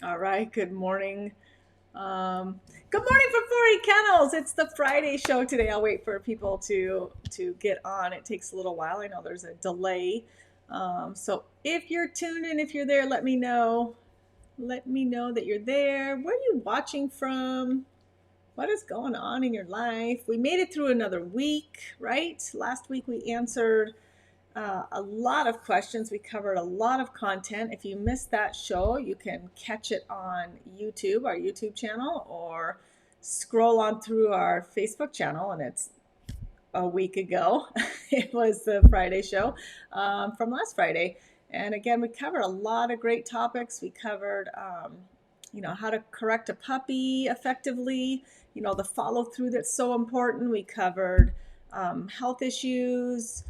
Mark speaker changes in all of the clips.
Speaker 1: All right. Good morning. Good morning from 40 Kennels. It's the Friday show today. I'll wait for people to get on. It takes a little while. I know there's a delay. So if you're tuned in, if you're there, let me know. Let me know that you're there. Where are you watching from? What is going on in your life? We made it through another week, right? Last week we answered a lot of questions. We covered a lot of content. If you missed that show, you can catch it on YouTube, our YouTube channel, or scroll on through our Facebook channel, and it's a week ago. It was the Friday show from last Friday. And again, we covered a lot of great topics. We covered, how to correct a puppy effectively, the follow through that's so important. We covered health issues.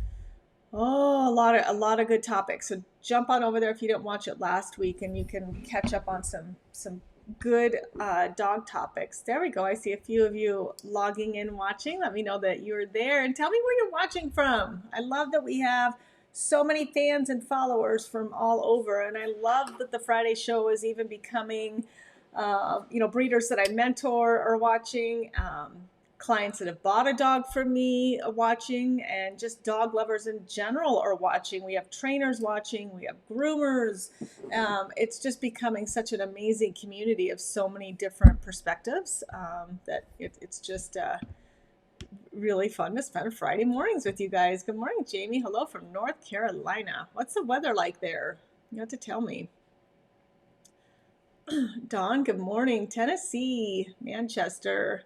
Speaker 1: Oh, a lot of good topics. So jump on over there if you didn't watch it last week, and you can catch up on some good dog topics. There we go. I see a few of you logging in, watching. Let me know that you're there, and tell me where you're watching from. I love that we have so many fans and followers from all over, and I love that the Friday show is even becoming, breeders that I mentor are watching. Clients that have bought a dog from me are watching, and just dog lovers in general are watching. We have trainers watching, we have groomers. It's just becoming such an amazing community of so many different perspectives that it's just really fun to spend Friday mornings with you guys. Good morning, Jamie. Hello from North Carolina. What's the weather like there? You have to tell me. Dawn, good morning. Tennessee, Manchester.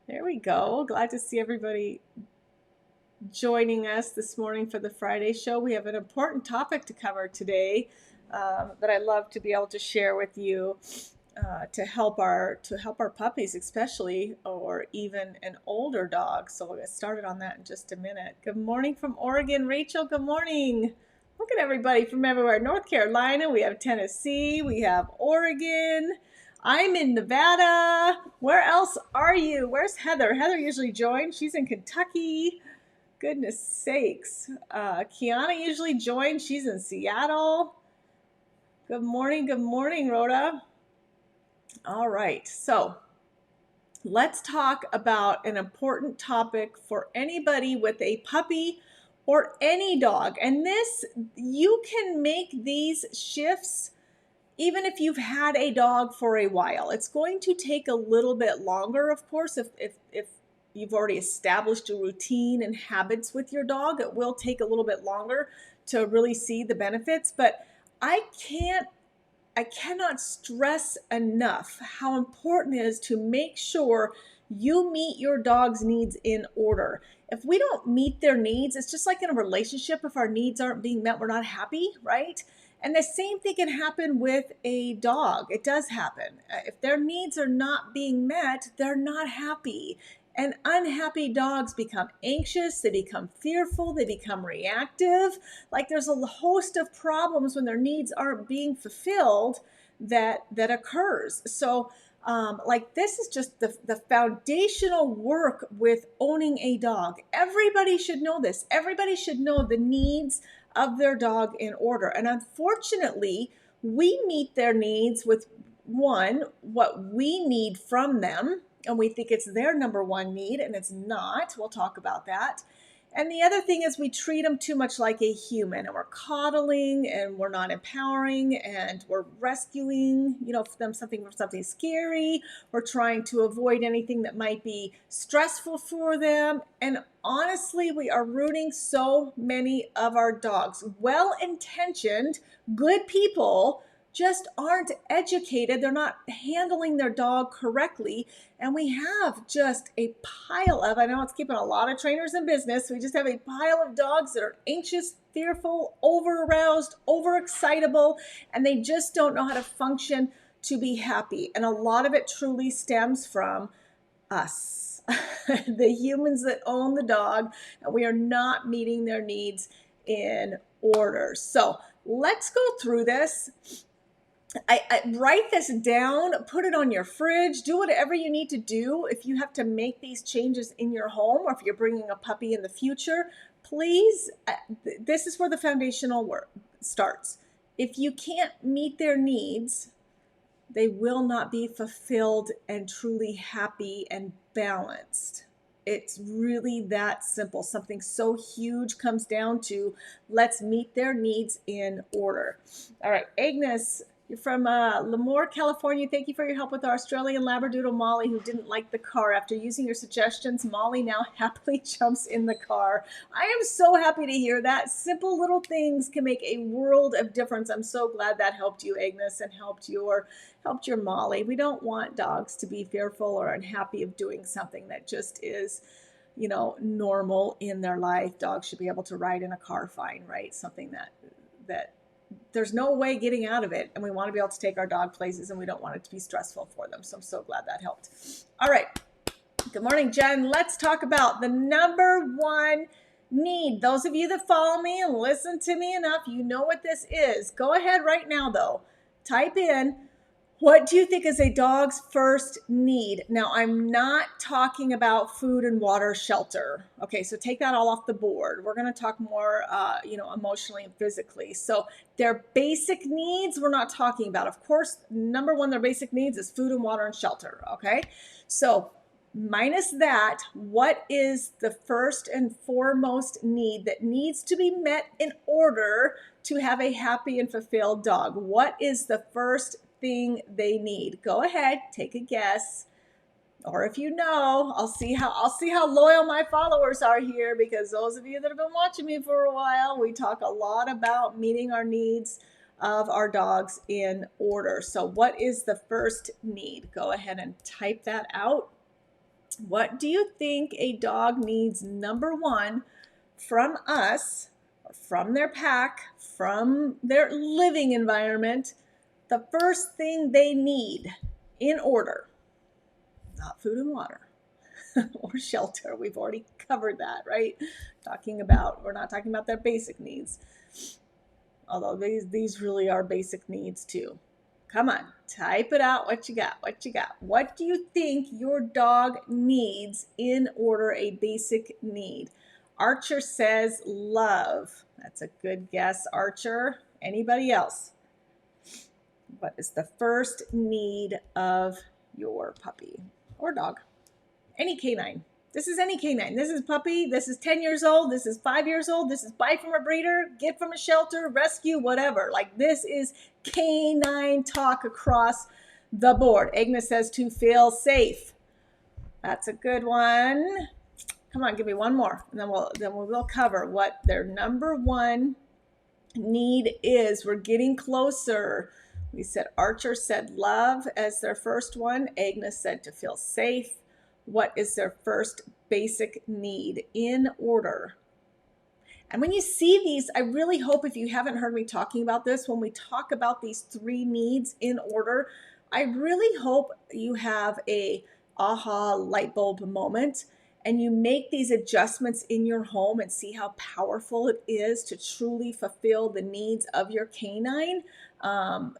Speaker 1: There we go. Glad to see everybody joining us this morning for the Friday show. We have an important topic to cover today that I love to be able to share with you to help our puppies, especially, or even an older dog. So we'll get started on that in just a minute. Good morning from Oregon, Rachel. Good morning. Look at everybody from everywhere. North Carolina, we have Tennessee, we have Oregon. I'm in Nevada. Where else are you? Where's Heather? Heather usually joins. She's in Kentucky. Goodness sakes. Kiana usually joins. She's in Seattle. Good morning, Rhoda. All right, so let's talk about an important topic for anybody with a puppy or any dog. And this, you can make these shifts even if you've had a dog for a while. It's going to take a little bit longer, of course, if you've already established a routine and habits with your dog. It will take a little bit longer to really see the benefits, but I cannot stress enough how important it is to make sure you meet your dog's needs in order. If we don't meet their needs, it's just like in a relationship. If our needs aren't being met, we're not happy, right? And the same thing can happen with a dog. It does happen. If their needs are not being met, they're not happy. And unhappy dogs become anxious, they become fearful, they become reactive. Like there's a host of problems when their needs aren't being fulfilled that occurs. So like this is just the foundational work with owning a dog. Everybody should know this. Everybody should know the needs of their dog in order. And unfortunately, we meet their needs with one, what we need from them, and we think it's their number one need, and it's not. We'll talk about that. And the other thing is we treat them too much like a human, and we're coddling and we're not empowering and we're rescuing, them something from something scary. We're trying to avoid anything that might be stressful for them. And honestly, we are ruining so many of our dogs. Well-intentioned, good people just aren't educated. They're not handling their dog correctly. And we have just a pile of, I know it's keeping a lot of trainers in business. We just have a pile of dogs that are anxious, fearful, over aroused, overexcitable, and they just don't know how to function to be happy. And a lot of it truly stems from us, the humans that own the dog, and we are not meeting their needs in order. So let's go through this. I write this down, put it on your fridge, do whatever you need to do. If you have to make these changes in your home, or if you're bringing a puppy in the future, please, this is where the foundational work starts. If you can't meet their needs, they will not be fulfilled and truly happy and balanced. It's really that simple. Something so huge comes down to let's meet their needs in order. All right, Agnes, you're from Lemoore, California. Thank you for your help with our Australian Labradoodle Molly, who didn't like the car. After using your suggestions, Molly now happily jumps in the car. I am so happy to hear that. Simple little things can make a world of difference. I'm so glad that helped you, Agnes, and helped your Molly. We don't want dogs to be fearful or unhappy of doing something that just is, you know, normal in their life. Dogs should be able to ride in a car fine, right? Something that there's no way getting out of it, and we want to be able to take our dog places, and we don't want it to be stressful for them. So I'm so glad that helped. All right. Good morning, Jen. Let's talk about the number one need. Those of you that follow me and listen to me enough, you know what this is. Go ahead right now, though. Type in, what do you think is a dog's first need? Now, I'm not talking about food and water, shelter. Okay, so take that all off the board. We're going to talk more, emotionally and physically. So their basic needs, we're not talking about. Of course, number one, their basic needs is food and water and shelter. Okay, so minus that, what is the first and foremost need that needs to be met in order to have a happy and fulfilled dog? What is the first thing they need? Go ahead, take a guess. Or if you know, I'll see how loyal my followers are here, because those of you that have been watching me for a while, we talk a lot about meeting our needs of our dogs in order. So what is the first need? Go ahead and type that out. What do you think a dog needs, number one, from us, from their pack, from their living environment? The first thing they need in order, not food and water or shelter. We've already covered that, right? We're not talking about their basic needs. Although these really are basic needs too. Come on, type it out. What you got? What do you think your dog needs in order, a basic need? Archer says love. That's a good guess, Archer. Anybody else? What is the first need of your puppy or dog? Any canine. This is any canine. This is puppy. This is 10 years old. This is 5 years old. This is buy from a breeder, get from a shelter, rescue, whatever. Like, this is canine talk across the board. Agnes says to feel safe. That's a good one. Come on, give me one more, and then we'll cover what their number one need is. We're getting closer. We said Archer said love as their first one. Agnes said to feel safe. What is their first basic need in order? And when you see these, I really hope, if you haven't heard me talking about this, when we talk about these three needs in order, I really hope you have a aha light bulb moment and you make these adjustments in your home and see how powerful it is to truly fulfill the needs of your canine. How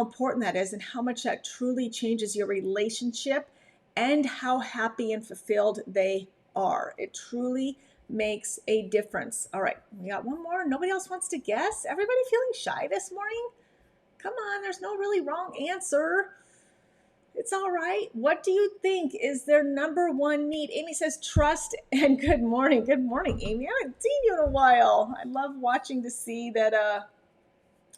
Speaker 1: important that is and how much that truly changes your relationship and how happy and fulfilled they are. It truly makes a difference. All right, we got one more. Nobody else wants to guess? Everybody feeling shy this morning? Come on, there's no really wrong answer. It's all right. What do you think is their number one need? Amy says trust and good morning. Good morning, Amy. I haven't seen you in a while. I love watching to see that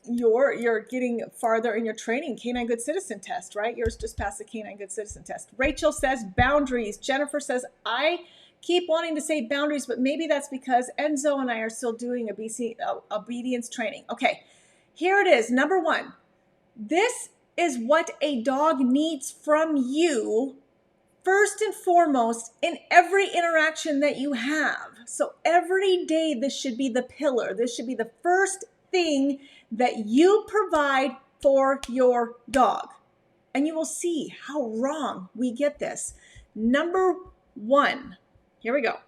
Speaker 1: you're getting farther in your training. Canine Good Citizen test, right? Yours just passed the Canine Good Citizen test. Rachel says boundaries. Jennifer says, I keep wanting to say boundaries, but maybe that's because Enzo and I are still doing obedience training. Okay, here it is. Number one, this is what a dog needs from you first and foremost in every interaction that you have. So every day, this should be the pillar. This should be the first thing that you provide for your dog. And you will see how wrong we get this. Number one, here we go.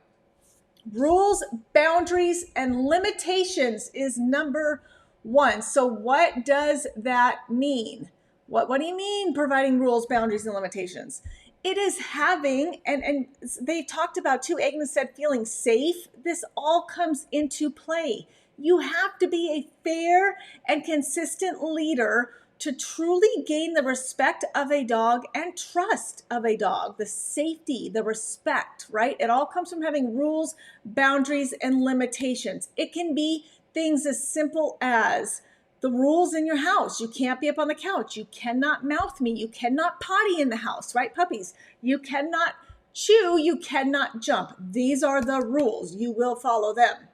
Speaker 1: Rules, boundaries, and limitations is number one. So what does that mean? What do you mean providing rules, boundaries, and limitations? It is having, and they talked about too, Agnes said feeling safe. This all comes into play. You have to be a fair and consistent leader to truly gain the respect of a dog and trust of a dog, the safety, the respect, right? It all comes from having rules, boundaries, and limitations. It can be things as simple as the rules in your house. You can't be up on the couch. You cannot mouth me. You cannot potty in the house, right? Puppies. You cannot chew. You cannot jump. These are the rules. You will follow them.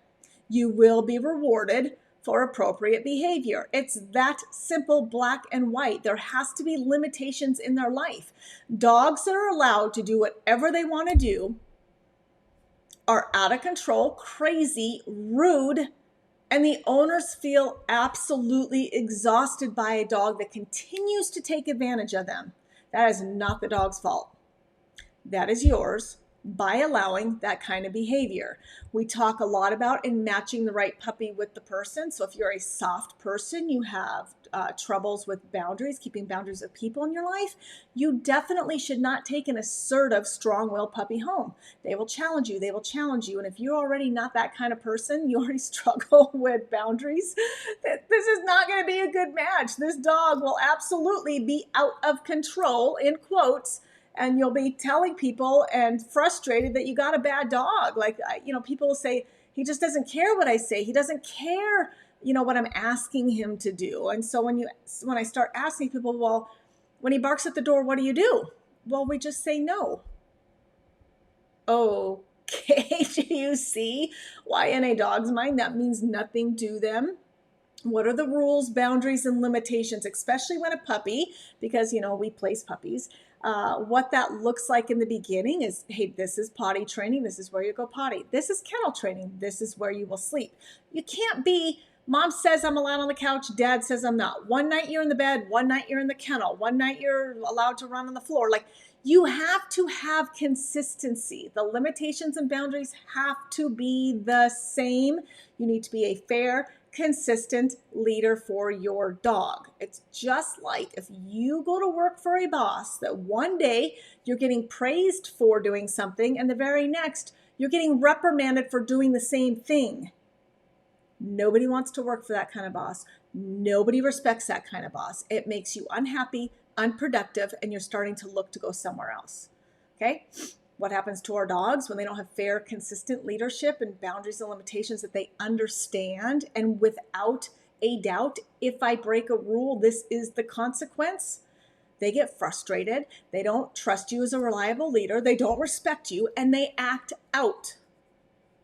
Speaker 1: You will be rewarded for appropriate behavior. It's that simple, black and white. There has to be limitations in their life. Dogs that are allowed to do whatever they want to do are out of control, crazy, rude, and the owners feel absolutely exhausted by a dog that continues to take advantage of them. That is not the dog's fault. That is yours by allowing that kind of behavior. We talk a lot about in matching the right puppy with the person. So if you're a soft person, you have troubles with boundaries, keeping boundaries with people in your life, you definitely should not take an assertive, strong-willed puppy home. They will challenge you. They will challenge you. And if you're already not that kind of person, you already struggle with boundaries, this is not going to be a good match. This dog will absolutely be out of control, in quotes, and you'll be telling people and frustrated that you got a bad dog. Like, people will say, he just doesn't care what I say. He doesn't care, what I'm asking him to do. And so when I start asking people, well, when he barks at the door, what do you do? Well, we just say no. Okay, do you see why in a dog's mind that means nothing to them? What are the rules, boundaries, and limitations, especially when a puppy, because, we place puppies, what that looks like in the beginning is, hey, this is potty training. This is where you go potty. This is kennel training. This is where you will sleep. You can't be, mom says I'm allowed on the couch, dad says I'm not. One night you're in the bed, one night you're in the kennel, one night you're allowed to run on the floor. Like, you have to have consistency. The limitations and boundaries have to be the same. You need to be a fair, consistent leader for your dog. It's just like if you go to work for a boss that one day you're getting praised for doing something and the very next you're getting reprimanded for doing the same thing. Nobody wants to work for that kind of boss. Nobody respects that kind of boss. It makes you unhappy, unproductive, and you're starting to look to go somewhere else. Okay? What happens to our dogs when they don't have fair, consistent leadership and boundaries and limitations that they understand? And without a doubt, if I break a rule, this is the consequence. They get frustrated. They don't trust you as a reliable leader. They don't respect you, and they act out.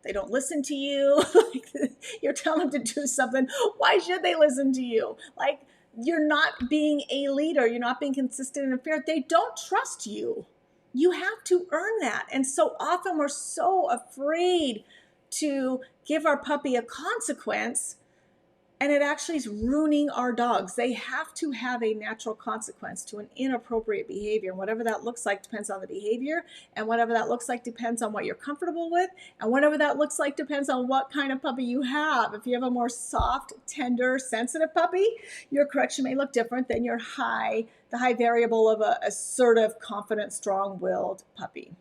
Speaker 1: They don't listen to you. You're telling them to do something. Why should they listen to you? Like, you're not being a leader. You're not being consistent and fair. They don't trust you. You have to earn that. And so often we're so afraid to give our puppy a consequence, and it actually is ruining our dogs. They have to have a natural consequence to an inappropriate behavior. And whatever that looks like depends on the behavior, and whatever that looks like depends on what you're comfortable with, and whatever that looks like depends on what kind of puppy you have. If you have a more soft, tender, sensitive puppy, your correction may look different than the high variable of a assertive, confident, strong-willed puppy.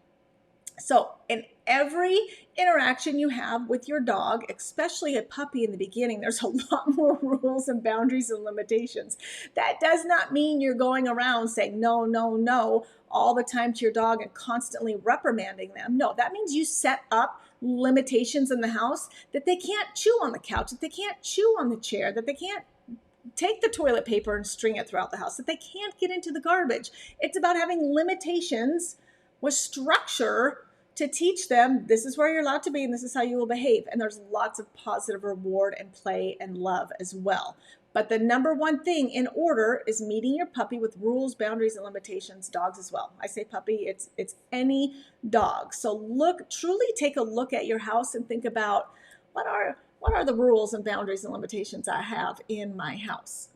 Speaker 1: So in every interaction you have with your dog, especially a puppy in the beginning, there's a lot more rules and boundaries and limitations. That does not mean you're going around saying no, no, no all the time to your dog and constantly reprimanding them. No, that means you set up limitations in the house that they can't chew on the couch, that they can't chew on the chair, that they can't take the toilet paper and string it throughout the house, that they can't get into the garbage. It's about having limitations with structure to teach them this is where you're allowed to be and this is how you will behave. And there's lots of positive reward and play and love as well. But the number one thing in order is meeting your puppy with rules, boundaries, and limitations. Dogs as well. I say puppy, it's any dog. So truly take a look at your house and think about what are the rules and boundaries and limitations I have in my house.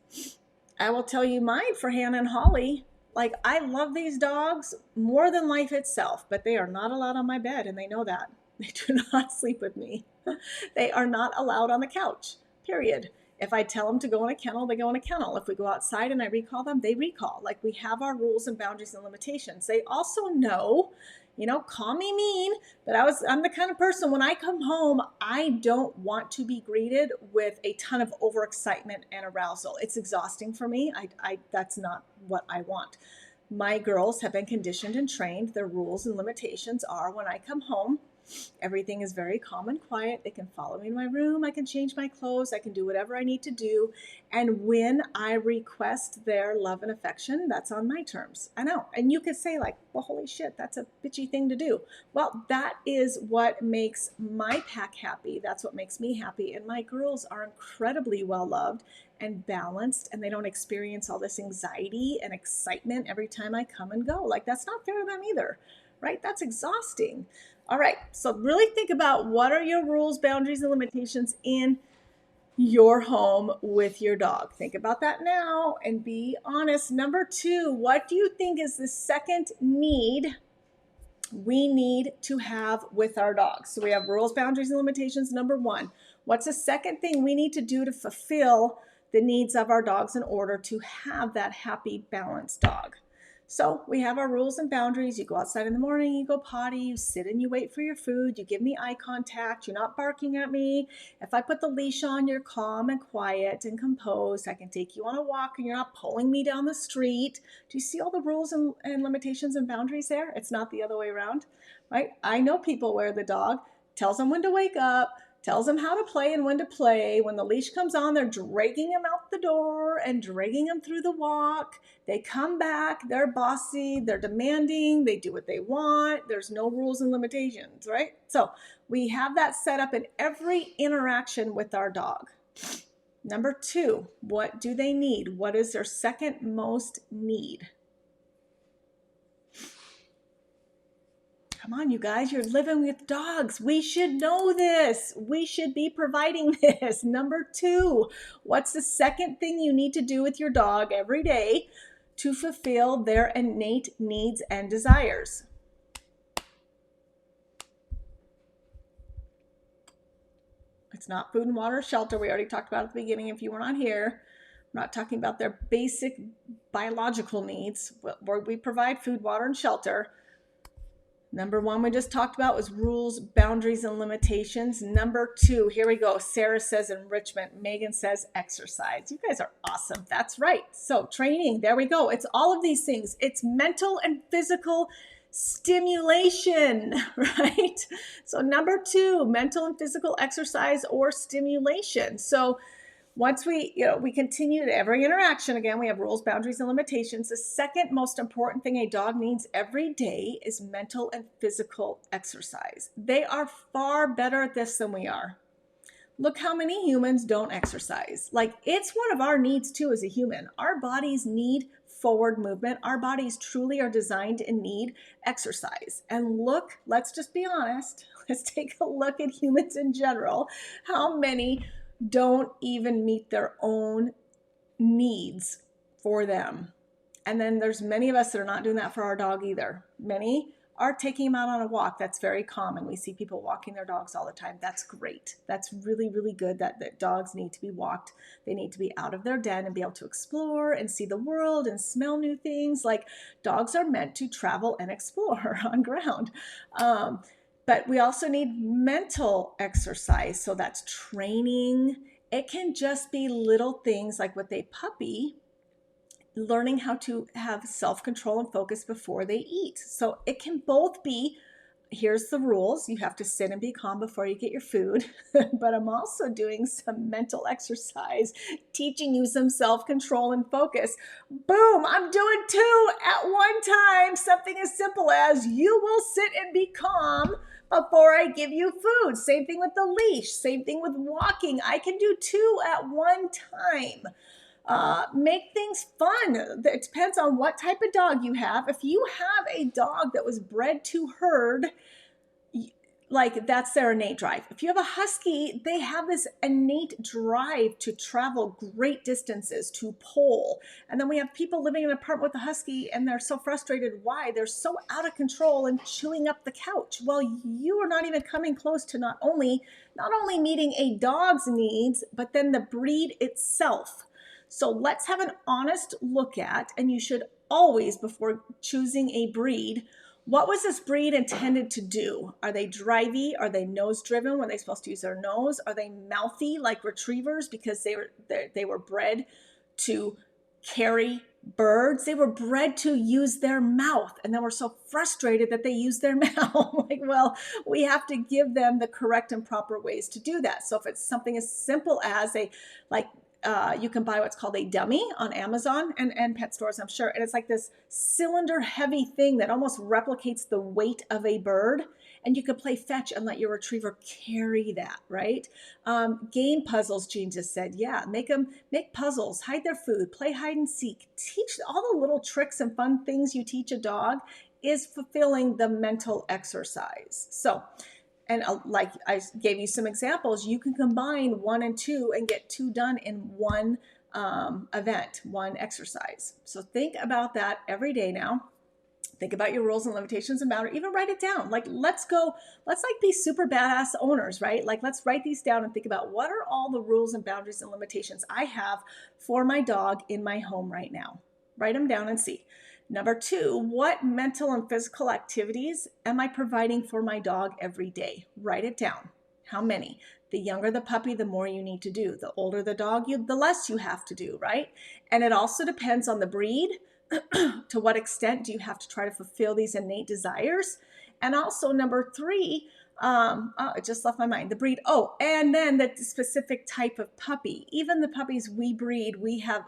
Speaker 1: I will tell you mine for Hannah and Holly. Like, I love these dogs more than life itself, but they are not allowed on my bed, and they know that. They do not sleep with me. They are not allowed on the couch, period. If I tell them to go in a kennel, they go in a kennel. If we go outside and I recall them, they recall. Like, we have our rules and boundaries and limitations. They also know, You know, call me mean, but I'm the kind of person, when I come home, I don't want to be greeted with a ton of overexcitement and arousal. It's exhausting for me. That's not what I want. My girls have been conditioned and trained. Their rules and limitations are, when I come home, everything is very calm and quiet. They can follow me in my room. I can change my clothes. I can do whatever I need to do. And when I request their love and affection, that's on my terms. I know. And you could say, like, well, holy shit, that's a bitchy thing to do. Well, that is what makes my pack happy. That's what makes me happy. And my girls are incredibly well loved and balanced, and they don't experience all this anxiety and excitement every time I come and go. Like, that's not fair to them either, right? That's exhausting. All right, so really think about, what are your rules, boundaries, and limitations in your home with your dog? Think about that now and be honest. Number 2, what do you think is the second need we need to have with our dogs? So we have rules, boundaries, and limitations. Number 1, what's the second thing we need to do to fulfill the needs of our dogs in order to have that happy, balanced dog? So we have our rules and boundaries. You go outside in the morning, you go potty, you sit and you wait for your food, you give me eye contact, you're not barking at me. If I put the leash on, you're calm and quiet and composed. I can take you on a walk and you're not pulling me down the street. Do you see all the rules and limitations and boundaries there? It's not the other way around, right? I know people where the dog tells them when to wake up, tells them how to play and when to play. When the leash comes on, they're dragging him out the door and dragging him through the walk. They come back, they're bossy, they're demanding, they do what they want. There's no rules and limitations, right? So we have that set up in every interaction with our dog. Number 2, what do they need? What is their second most need? Come on, you guys, you're living with dogs. We should know this. We should be providing this. Number 2, what's the second thing you need to do with your dog every day to fulfill their innate needs and desires? It's not food and water, shelter. We already talked about at the beginning if you were not here. We're not talking about their basic biological needs, where we provide food, water, and shelter. Number 1 we just talked about was rules, boundaries, and limitations. Number 2, here we go. Sarah says enrichment. Megan says exercise. You guys are awesome. That's right. So training, there we go. It's all of these things. It's mental and physical stimulation, right? So number 2, mental and physical exercise or stimulation. So once we continue to every interaction, again, we have rules, boundaries, and limitations. The second most important thing a dog needs every day is mental and physical exercise. They are far better at this than we are. Look how many humans don't exercise. Like, it's one of our needs too as a human. Our bodies need forward movement. Our bodies truly are designed and need exercise. And look, let's just be honest. Let's take a look at humans in general. How many don't even meet their own needs for them? And then there's many of us that are not doing that for our dog either. Many are taking him out on a walk. That's very common. We see people walking their dogs all the time. That's great. That's really, really good that dogs need to be walked. They need to be out of their den and be able to explore and see the world and smell new things. Like, dogs are meant to travel and explore on ground. But we also need mental exercise. So that's training. It can just be little things like with a puppy, learning how to have self-control and focus before they eat. So it can both be, here's the rules. You have to sit and be calm before you get your food. But I'm also doing some mental exercise, teaching you some self-control and focus. Boom, I'm doing 2 at one time. Something as simple as, you will sit and be calm before I give you food. Same thing with the leash. Same thing with walking. I can do 2 at one time. Make things fun. It depends on what type of dog you have. If you have a dog that was bred to herd, like, that's their innate drive. If you have a husky, they have this innate drive to travel great distances, to pull. And then we have people living in an apartment with a husky and they're so frustrated. Why? They're so out of control and chewing up the couch. Well, you are not even coming close to not only meeting a dog's needs, but then the breed itself. So let's have an honest look at, and you should always, before choosing a breed, What was this breed intended to do? Are they drivey? Are they nose driven when they're supposed to use their nose? Are they mouthy like retrievers because they were bred to carry birds? They were bred to use their mouth, and then we're so frustrated that they use their mouth. Like, well, we have to give them the correct and proper ways to do that. So if it's something as simple as you can buy what's called a dummy on Amazon and pet stores, I'm sure. And it's like this cylinder heavy thing that almost replicates the weight of a bird. And you could play fetch and let your retriever carry that, right? Game puzzles, Jean just said. Yeah, make puzzles, hide their food, play hide and seek. Teach all the little tricks and fun things you teach a dog is fulfilling the mental exercise. So, and like I gave you some examples, you can combine 1 and 2 and get 2 done in one event, one exercise. So think about that every day now. Think about your rules and limitations and boundaries. Even write it down. Like, let's be super badass owners, right? Like, let's write these down and think about what are all the rules and boundaries and limitations I have for my dog in my home right now. Write them down and see. Number 2, what mental and physical activities am I providing for my dog every day? Write it down. How many? The younger the puppy, the more you need to do. The older the dog, the less you have to do, right? And it also depends on the breed. To what extent do you have to try to fulfill these innate desires? And also number 3, it just left my mind, the breed. Oh, and then the specific type of puppy. Even the puppies we breed, we have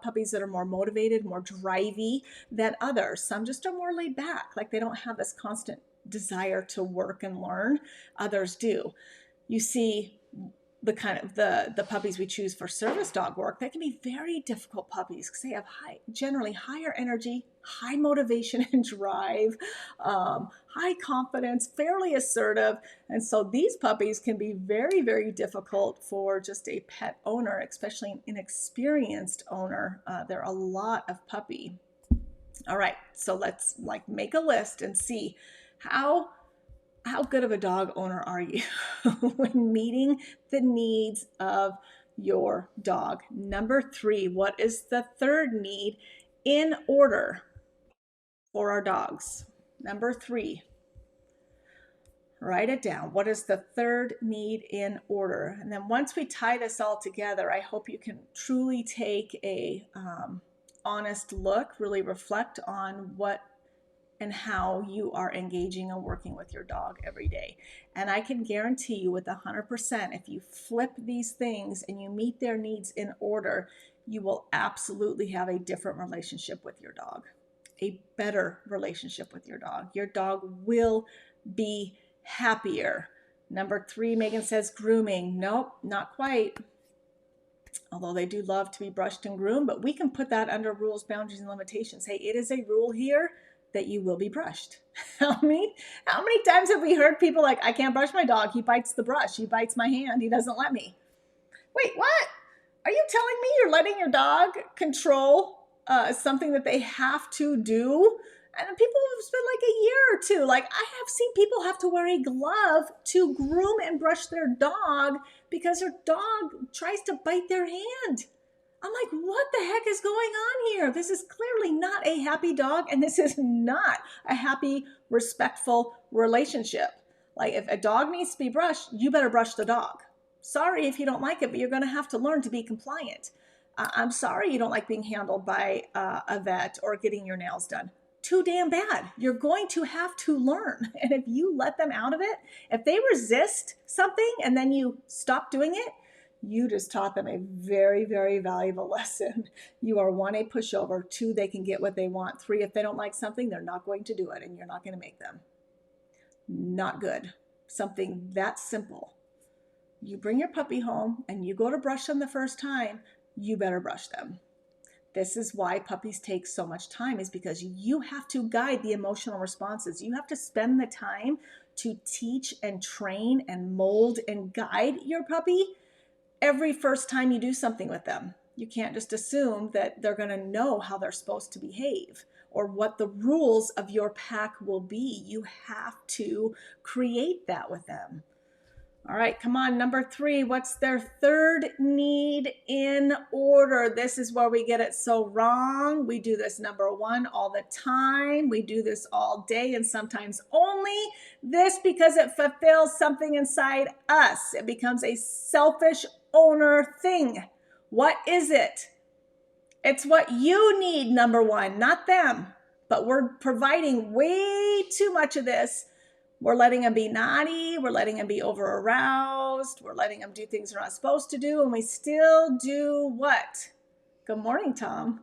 Speaker 1: puppies that are more motivated, more drivey than others. Some just are more laid back, like they don't have this constant desire to work and learn. Others do. You see, the kind of the puppies we choose for service dog work, that can be very difficult puppies because they have generally higher energy, high motivation and drive, high confidence, fairly assertive. And so these puppies can be very, very difficult for just a pet owner, especially an inexperienced owner. There are a lot of puppy. All right, so let's make a list and see how good of a dog owner are you when meeting the needs of your dog? Number 3, what is the third need in order for our dogs? Number 3, write it down. What is the third need in order? And then once we tie this all together, I hope you can truly take a honest look, really reflect on what and how you are engaging and working with your dog every day. And I can guarantee you with 100%, if you flip these things and you meet their needs in order, you will absolutely have a different relationship with your dog, a better relationship with your dog. Your dog will be happier. Number 3, Megan says grooming. Nope, not quite. Although they do love to be brushed and groomed, but we can put that under rules, boundaries, and limitations. Hey, it is a rule here that you will be brushed. How many times have we heard people like, I can't brush my dog, he bites the brush, he bites my hand, he doesn't let me. Wait, what? Are you telling me you're letting your dog control something that they have to do? And people have spent like a year or 2. Like, I have seen people have to wear a glove to groom and brush their dog because their dog tries to bite their hand. I'm like, what the heck is going on here? This is clearly not a happy dog, and this is not a happy, respectful relationship. Like, if a dog needs to be brushed, you better brush the dog. Sorry if you don't like it, but you're going to have to learn to be compliant. I'm sorry you don't like being handled by a vet or getting your nails done. Too damn bad. You're going to have to learn. And if you let them out of it, if they resist something and then you stop doing it, you just taught them a very, very valuable lesson. You are 1, a pushover. 2, they can get what they want. 3, if they don't like something, they're not going to do it and you're not going to make them. Not good. Something that simple. You bring your puppy home and you go to brush them the first time, you better brush them. This is why puppies take so much time, is because you have to guide the emotional responses. You have to spend the time to teach and train and mold and guide your puppy every first time you do something with them. You can't just assume that they're going to know how they're supposed to behave or what the rules of your pack will be. You have to create that with them. All right, come on. Number 3, what's their third need in order? This is where we get it so wrong. We do this number 1 all the time. We do this all day and sometimes only this because it fulfills something inside us. It becomes a selfish owner thing. What is it? It's what you need, number 1, not them. But we're providing way too much of this. We're letting them be naughty. We're letting them be over aroused. We're letting them do things they're not supposed to do. And we still do what? Good morning, Tom.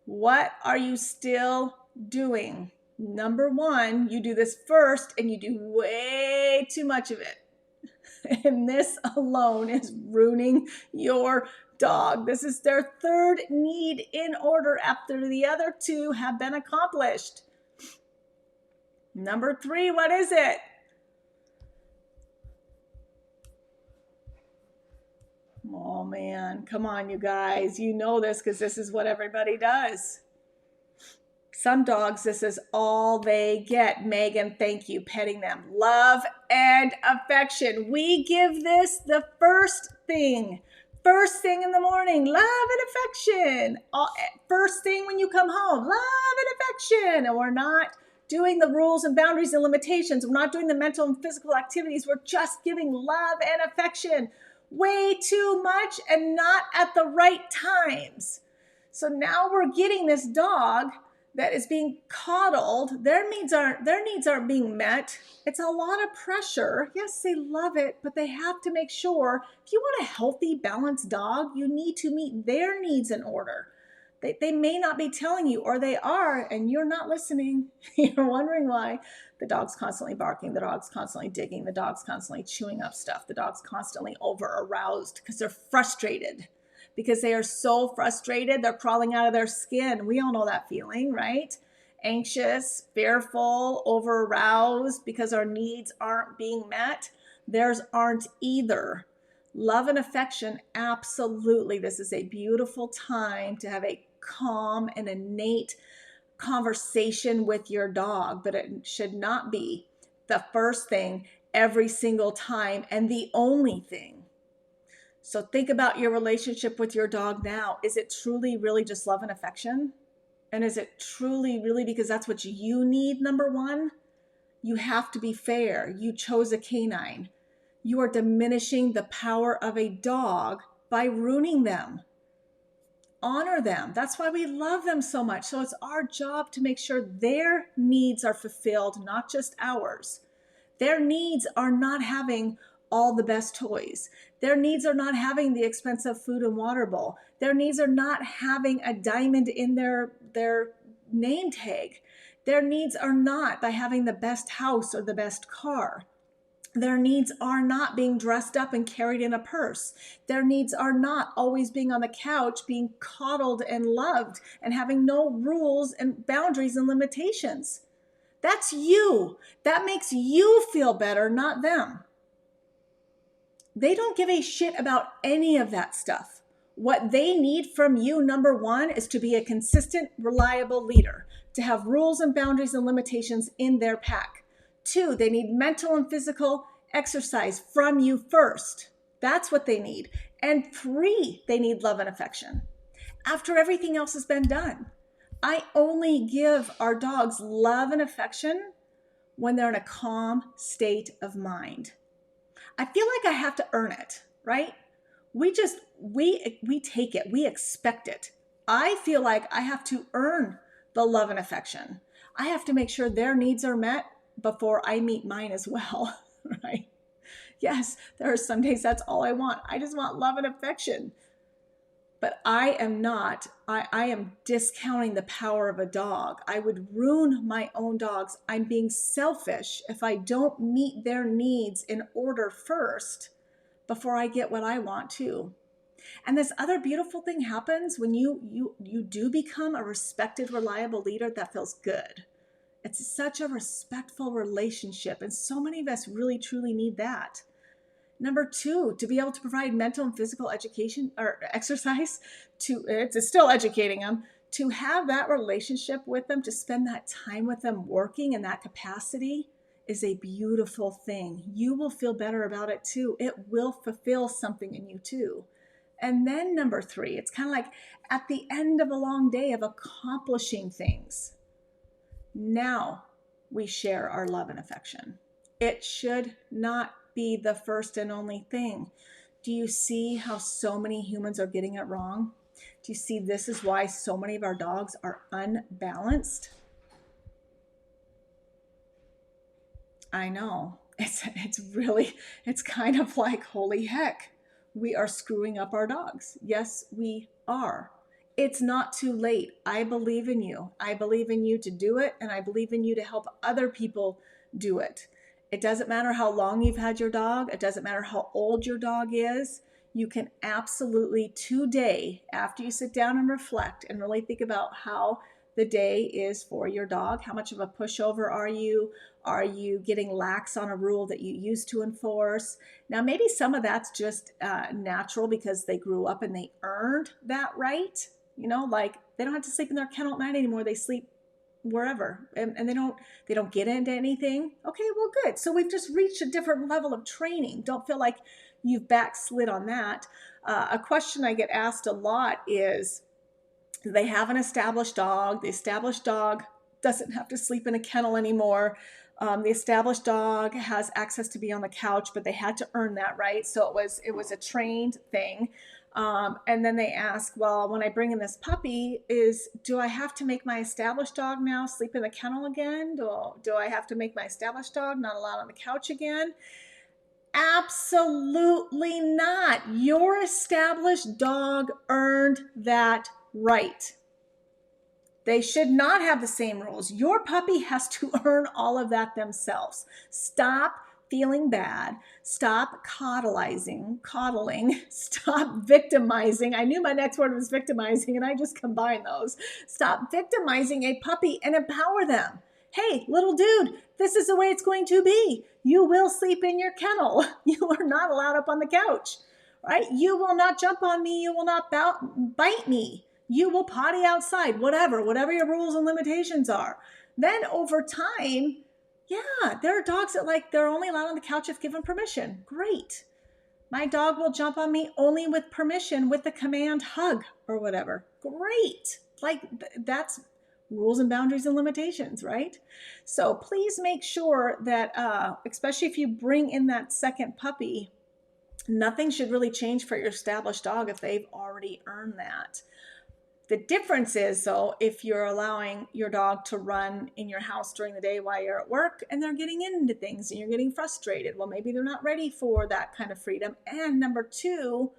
Speaker 1: What are you still doing? Number 1, you do this first and you do way too much of it. And this alone is ruining your dog. This is their third need in order after the other 2 have been accomplished. Number 3, what is it? Oh man, come on, you guys. You know this because this is what everybody does. Some dogs, this is all they get. Megan, thank you. Petting them. Love and affection. We give this the first thing. First thing in the morning, love and affection. First thing when you come home, love and affection. And we're not doing the rules and boundaries and limitations. We're not doing the mental and physical activities. We're just giving love and affection way too much and not at the right times. So now we're getting this dog that is being coddled. Their needs aren't being met. It's a lot of pressure. Yes, they love it, but they have to make sure if you want a healthy, balanced dog, you need to meet their needs in order. They may not be telling you, or they are, and you're not listening. You're wondering why. The dog's constantly barking. The dog's constantly digging. The dog's constantly chewing up stuff. The dog's constantly over aroused because they're frustrated. Because they are so frustrated, they're crawling out of their skin. We all know that feeling, right? Anxious, fearful, over aroused because our needs aren't being met. Theirs aren't either. Love and affection, absolutely. This is a beautiful time to have a calm and innate conversation with your dog, but it should not be the first thing every single time and the only thing. So think about your relationship with your dog now. Is it truly, really just love and affection? And is it truly, really because that's what you need, number 1? You have to be fair. You chose a canine. You are diminishing the power of a dog by ruining them. Honor them. That's why we love them so much. So it's our job to make sure their needs are fulfilled, not just ours. Their needs are not having all the best toys. Their needs are not having the expensive food and water bowl. Their needs are not having a diamond in their name tag. Their needs are not by having the best house or the best car. Their needs are not being dressed up and carried in a purse. Their needs are not always being on the couch, being coddled and loved and having no rules and boundaries and limitations. That's you. That makes you feel better, not them. They don't give a shit about any of that stuff. What they need from you, number 1, is to be a consistent, reliable leader, to have rules and boundaries and limitations in their pack. 2, they need mental and physical exercise from you first. That's what they need. And 3, they need love and affection. After everything else has been done, I only give our dogs love and affection when they're in a calm state of mind. I feel like I have to earn it, right? We take it, we expect it. I feel like I have to earn the love and affection. I have to make sure their needs are met before I meet mine as well, right? Yes, there are some days that's all I want. I just want love and affection. But I am discounting the power of a dog. I would ruin my own dogs. I'm being selfish if I don't meet their needs in order first before I get what I want too. And this other beautiful thing happens when you do become a respected, reliable leader that feels good. It's such a respectful relationship, and so many of us really, truly need that. Number 2, to be able to provide mental and physical education or exercise, it's still educating them, to have that relationship with them, to spend that time with them working in that capacity is a beautiful thing. You will feel better about it too. It will fulfill something in you too. And then number 3, it's kind of like at the end of a long day of accomplishing things. Now we share our love and affection. It should not be the first and only thing. Do you see how so many humans are getting it wrong? Do you see this is why so many of our dogs are unbalanced? I know. It's kind of like, holy heck, we are screwing up our dogs. Yes, we are. It's not too late. I believe in you. I believe in you to do it, and I believe in you to help other people do it. It doesn't matter how long you've had your dog. It doesn't matter how old your dog is. You can absolutely today, after you sit down and reflect and really think about how the day is for your dog, how much of a pushover are you? Are you getting lax on a rule that you used to enforce? Now, maybe some of that's just natural because they grew up and they earned that right. You know, like they don't have to sleep in their kennel at night anymore. They sleep wherever, and they don't get into anything. Okay, well, good. So we've just reached a different level of training. Don't feel like you've backslid on that. A question I get asked a lot is, they have an established dog. The established dog doesn't have to sleep in a kennel anymore. The established dog has access to be on the couch, but they had to earn that, right? So it was a trained thing. And then they ask, well, when I bring in this puppy, do I have to make my established dog now sleep in the kennel again? Do I have to make my established dog not allowed on the couch again? Absolutely not. Your established dog earned that right. They should not have the same rules. Your puppy has to earn all of that themselves. Stop feeling bad. Stop coddling. Stop victimizing. I knew my next word was victimizing, and I just combined those. Stop victimizing a puppy and empower them. Hey, little dude, this is the way it's going to be. You will sleep in your kennel. You are not allowed up on the couch, right? You will not jump on me. You will not bite me. You will potty outside, whatever your rules and limitations are. Then over time, yeah, there are dogs that they're only allowed on the couch if given permission. Great. My dog will jump on me only with permission, with the command hug or whatever. Great. That's rules and boundaries and limitations, right? So please make sure that, especially if you bring in that second puppy, nothing should really change for your established dog if they've already earned that. The difference is, though, if you're allowing your dog to run in your house during the day while you're at work and they're getting into things and you're getting frustrated, well, maybe they're not ready for that kind of freedom. And number 2,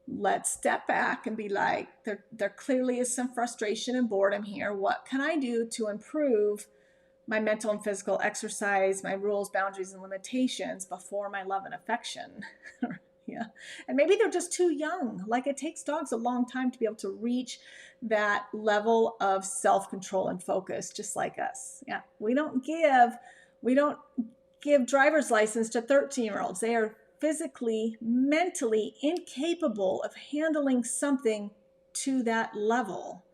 Speaker 1: let's step back and be like, there clearly is some frustration and boredom here. What can I do to improve my mental and physical exercise, my rules, boundaries, and limitations before my love and affection? Yeah. And maybe they're just too young. Like, it takes dogs a long time to be able to reach that level of self-control and focus, just like us. Yeah. We don't give driver's license to 13-year-olds. They are physically, mentally incapable of handling something to that level.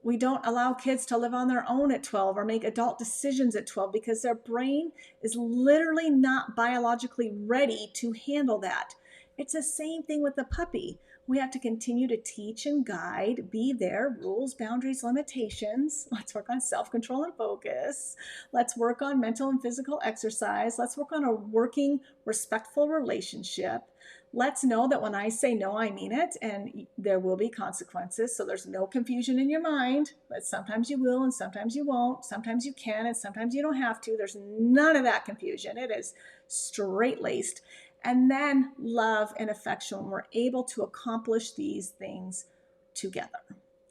Speaker 1: We don't allow kids to live on their own at 12 or make adult decisions at 12 because their brain is literally not biologically ready to handle that. It's the same thing with the puppy. We have to continue to teach and guide, be there, rules, boundaries, limitations. Let's work on self-control and focus. Let's work on mental and physical exercise. Let's work on a working, respectful relationship. Let's know that when I say no, I mean it, and there will be consequences. So there's no confusion in your mind, but sometimes you will and sometimes you won't. Sometimes you can and sometimes you don't have to. There's none of that confusion. It is straight-laced. And then love and affection, when we're able to accomplish these things together.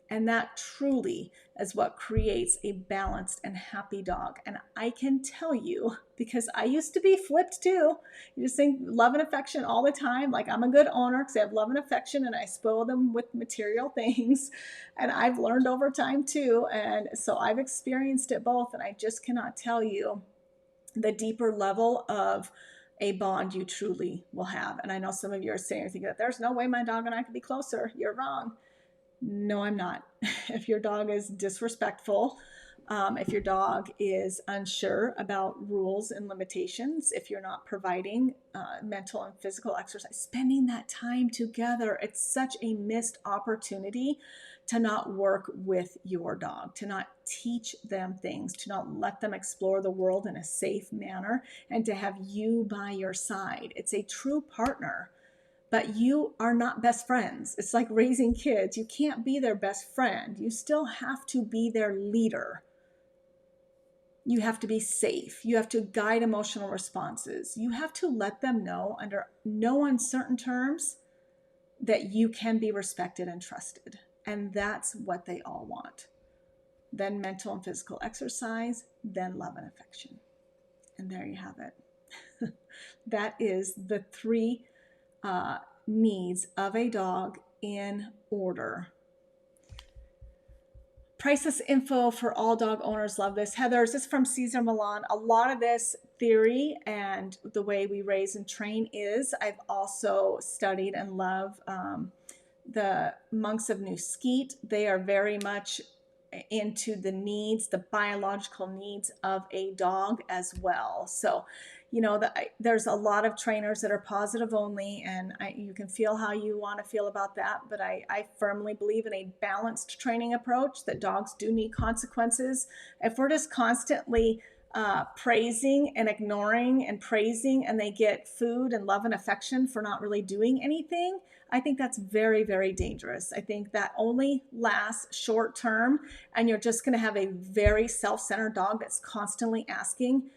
Speaker 1: And that truly is what creates a balanced and happy dog. And I can tell you, because I used to be flipped too. You just think love and affection all the time. Like, I'm a good owner because I have love and affection and I spoil them with material things. And I've learned over time too. And so I've experienced it both. And I just cannot tell you the deeper level of a bond you truly will have. And I know some of you are saying, thinking that there's no way my dog and I could be closer. You're wrong. No, I'm not. If your dog is disrespectful, If your dog is unsure about rules and limitations, if you're not providing mental and physical exercise, spending that time together, it's such a missed opportunity to not work with your dog, to not teach them things, to not let them explore the world in a safe manner, and to have you by your side. It's a true partner. But you are not best friends. It's like raising kids. You can't be their best friend. You still have to be their leader. You have to be safe. You have to guide emotional responses. You have to let them know under no uncertain terms that you can be respected and trusted. And that's what they all want. Then mental and physical exercise, then love and affection. And there you have it. That is the three needs of a dog in order. Priceless info for all dog owners. Love this. Heather, this is from Cesar Millan. A lot of this theory and the way we raise and train is, I've also studied and love the monks of New Skeet. They are very much into the needs, the biological needs of a dog as well. So, there's a lot of trainers that are positive only, and you can feel how you want to feel about that. But I firmly believe in a balanced training approach, that dogs do need consequences. If we're just constantly praising and ignoring and praising, and they get food and love and affection for not really doing anything, I think that's very, very dangerous. I think that only lasts short term, and you're just going to have a very self-centered dog that's constantly asking,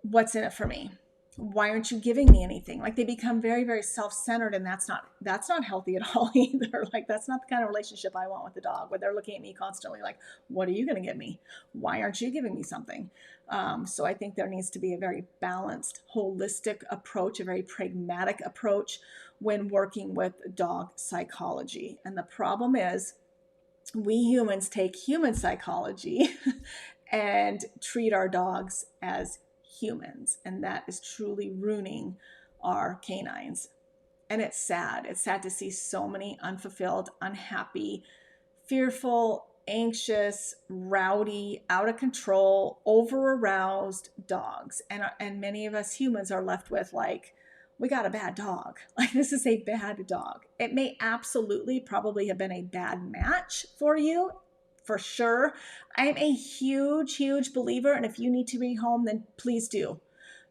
Speaker 1: what's in it for me? Why aren't you giving me anything? Like, they become very, very self-centered, and that's not healthy at all either. Like, that's not the kind of relationship I want with the dog, where they're looking at me constantly like, what are you going to give me? Why aren't you giving me something? So I think there needs to be a very balanced, holistic approach, a very pragmatic approach when working with dog psychology. And the problem is, we humans take human psychology and treat our dogs as humans, and that is truly ruining our canines. And it's sad. It's sad to see so many unfulfilled, unhappy, fearful, anxious, rowdy, out of control, over aroused dogs. And many of us humans are left with, like, we got a bad dog. Like, this is a bad dog. It may absolutely probably have been a bad match for you, for sure. I'm a huge, huge believer. And if you need to rehome, then please do.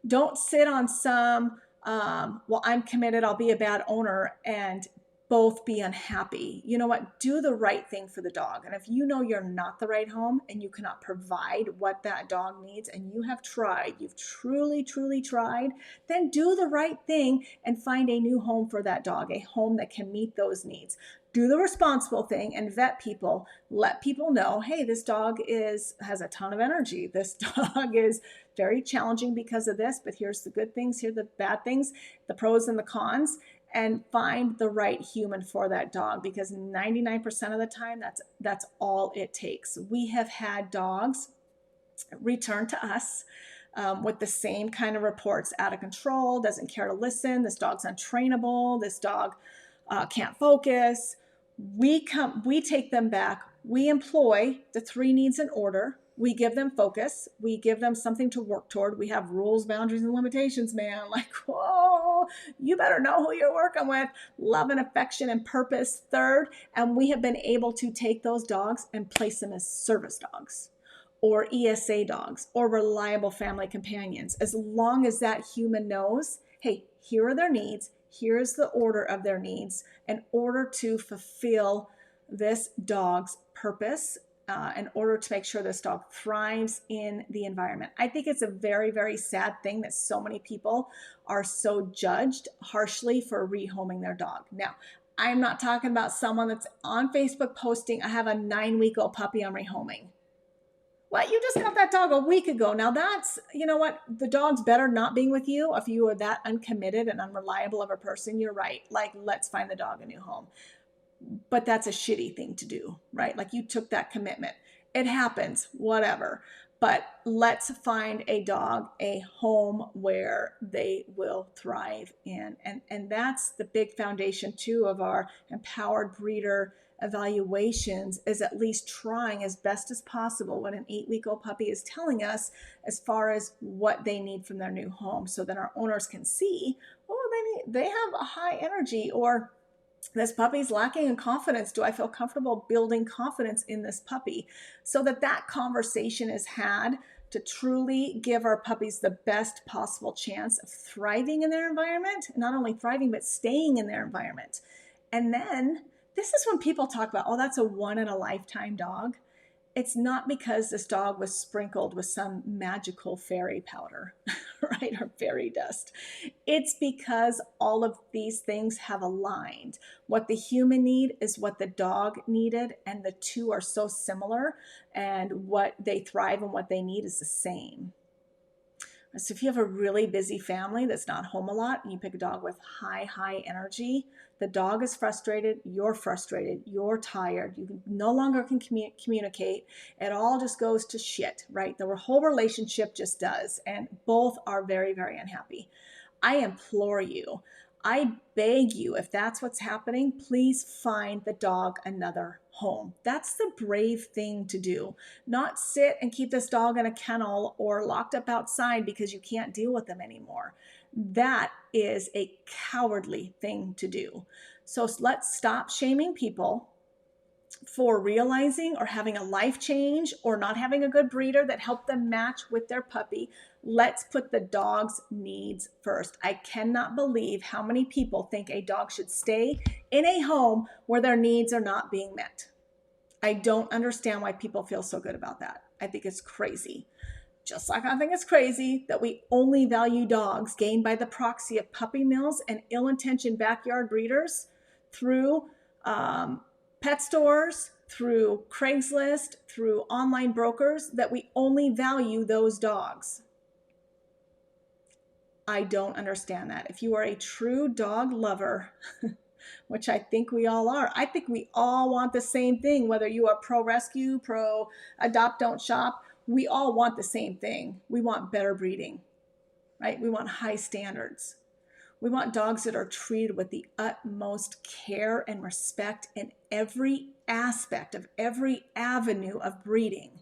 Speaker 1: Don't sit on some, well, I'm committed, I'll be a bad owner, and both be unhappy. You know what? Do the right thing for the dog. And if you know you're not the right home and you cannot provide what that dog needs, and you have tried, you've truly, truly tried, then do the right thing and find a new home for that dog, a home that can meet those needs. Do the responsible thing and vet people. Let people know, hey, this dog has a ton of energy. This dog is very challenging because of this, but here's the good things, here are the bad things, the pros and the cons, and find the right human for that dog, because 99% of the time, that's all it takes. We have had dogs return to us with the same kind of reports: out of control, doesn't care to listen, this dog's untrainable, this dog can't focus. We take them back. We employ the three needs in order. We give them focus. We give them something to work toward. We have rules, boundaries, and limitations, man. Like, whoa, you better know who you're working with. Love and affection and purpose, third. And we have been able to take those dogs and place them as service dogs, or ESA dogs, or reliable family companions. As long as that human knows, hey, here are their needs, here's the order of their needs in order to fulfill this dog's purpose, in order to make sure this dog thrives in the environment. I think it's a very, very sad thing that so many people are so judged harshly for rehoming their dog. Now, I'm not talking about someone that's on Facebook posting, I have a 9-week-old puppy I'm rehoming. Well, you just got that dog a week ago. Now that's, you know what? The dog's better not being with you. If you are that uncommitted and unreliable of a person, you're right. Like, let's find the dog a new home. But that's a shitty thing to do, right? Like, you took that commitment. It happens, whatever. But let's find a dog a home where they will thrive in. And that's the big foundation too of our empowered breeder evaluations is at least trying as best as possible what an 8-week-old puppy is telling us as far as what they need from their new home, so that our owners can see, oh, they have a high energy, or this puppy's lacking in confidence. Do I feel comfortable building confidence in this puppy? So that conversation is had to truly give our puppies the best possible chance of thriving in their environment, not only thriving, but staying in their environment. And then this is when people talk about, oh, that's a one-in-a-lifetime dog. It's not because this dog was sprinkled with some magical fairy powder, right, or fairy dust. It's because all of these things have aligned. What the human need is what the dog needed, and the two are so similar, and what they thrive and what they need is the same. So if you have a really busy family that's not home a lot, and you pick a dog with high energy, the dog is frustrated, you're tired, you no longer can communicate, it all just goes to shit, right? The whole relationship just does, and both are very, very unhappy. I implore you, I beg you, if that's what's happening, please find the dog another home. That's the brave thing to do. Not sit and keep this dog in a kennel or locked up outside because you can't deal with them anymore. That is a cowardly thing to do. So let's stop shaming people for realizing or having a life change or not having a good breeder that helped them match with their puppy. Let's put the dog's needs first. I cannot believe how many people think a dog should stay in a home where their needs are not being met. I don't understand why people feel so good about that. I think it's crazy. Just like I think it's crazy that we only value dogs gained by the proxy of puppy mills and ill-intentioned backyard breeders through pet stores, through Craigslist, through online brokers, that we only value those dogs. I don't understand that. If you are a true dog lover, which I think we all are, I think we all want the same thing, whether you are pro rescue, pro adopt, don't shop, we all want the same thing. We want better breeding, right? We want high standards. We want dogs that are treated with the utmost care and respect in every aspect of every avenue of breeding.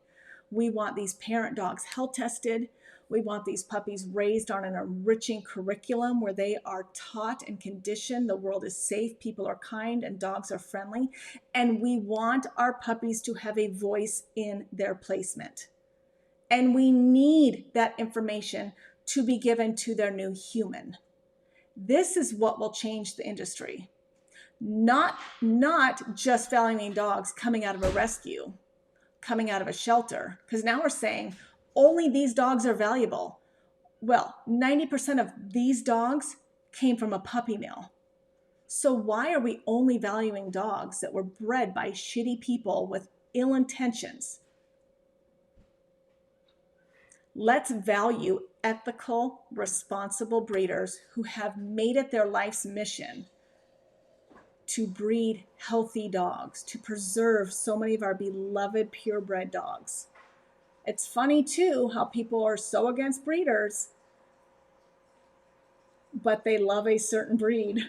Speaker 1: We want these parent dogs health tested. We want these puppies raised on an enriching curriculum where they are taught and conditioned the world is safe, people are kind, and dogs are friendly. And we want our puppies to have a voice in their placement. And we need that information to be given to their new human. This is what will change the industry. Not just valuing dogs coming out of a rescue, coming out of a shelter, because now we're saying only these dogs are valuable. Well, 90% of these dogs came from a puppy mill. So why are we only valuing dogs that were bred by shitty people with ill intentions? Let's value ethical, responsible breeders who have made it their life's mission to breed healthy dogs, to preserve so many of our beloved purebred dogs. It's funny too how people are so against breeders, but they love a certain breed.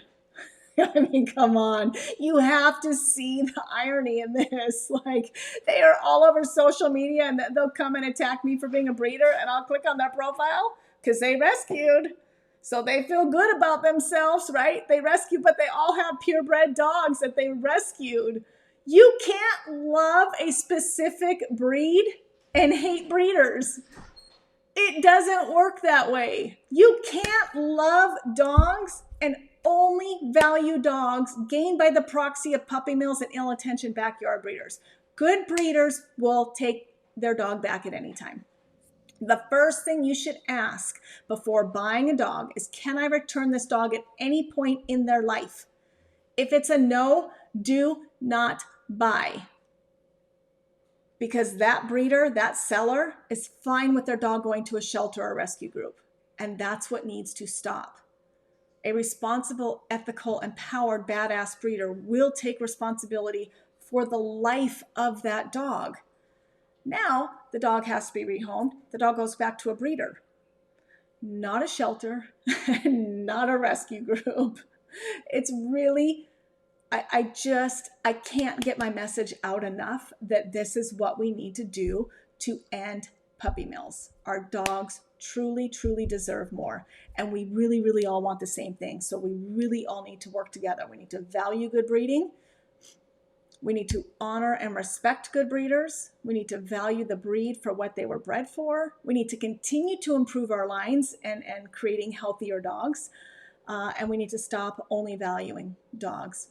Speaker 1: I mean, come on. You have to see the irony in this. Like, they are all over social media, and they'll come and attack me for being a breeder, and I'll click on their profile because they rescued. So they feel good about themselves, right? They rescued, but they all have purebred dogs that they rescued. You can't love a specific breed and hate breeders. It doesn't work that way. You can't love dogs and only value dogs gained by the proxy of puppy mills and ill-intentioned backyard breeders. Good breeders will take their dog back at any time. The first thing you should ask before buying a dog is, can I return this dog at any point in their life? If it's a no, do not buy. Because that breeder, that seller, is fine with their dog going to a shelter or rescue group. And that's what needs to stop. A responsible, ethical, empowered, badass breeder will take responsibility for the life of that dog. Now, the dog has to be rehomed. The dog goes back to a breeder, not a shelter, not a rescue group. It's really I can't get my message out enough that this is what we need to do to end puppy mills. Our dogs truly, truly deserve more. And we really, really all want the same thing. So we really all need to work together. We need to value good breeding. We need to honor and respect good breeders. We need to value the breed for what they were bred for. We need to continue to improve our lines and creating healthier dogs. And we need to stop only valuing dogs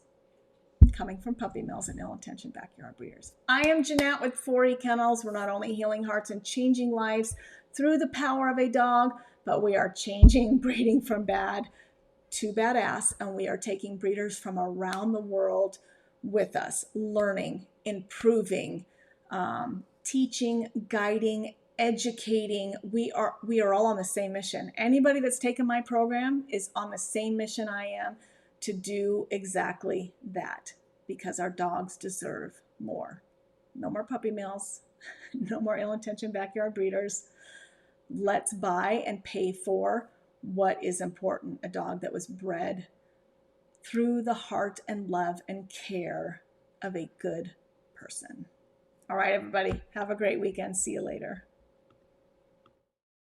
Speaker 1: coming from puppy mills and ill-intentioned backyard breeders. I am Jeanette with 4E Kennels. We're not only healing hearts and changing lives through the power of a dog, but we are changing breeding from bad to badass, and we are taking breeders from around the world with us, learning, improving, teaching, guiding, educating. We are all on the same mission. Anybody that's taken my program is on the same mission I am, to do exactly that, because our dogs deserve more. No more puppy mills, no more ill-intentioned backyard breeders. Let's buy and pay for what is important, a dog that was bred through the heart and love and care of a good person. All right, everybody, have a great weekend. See you later.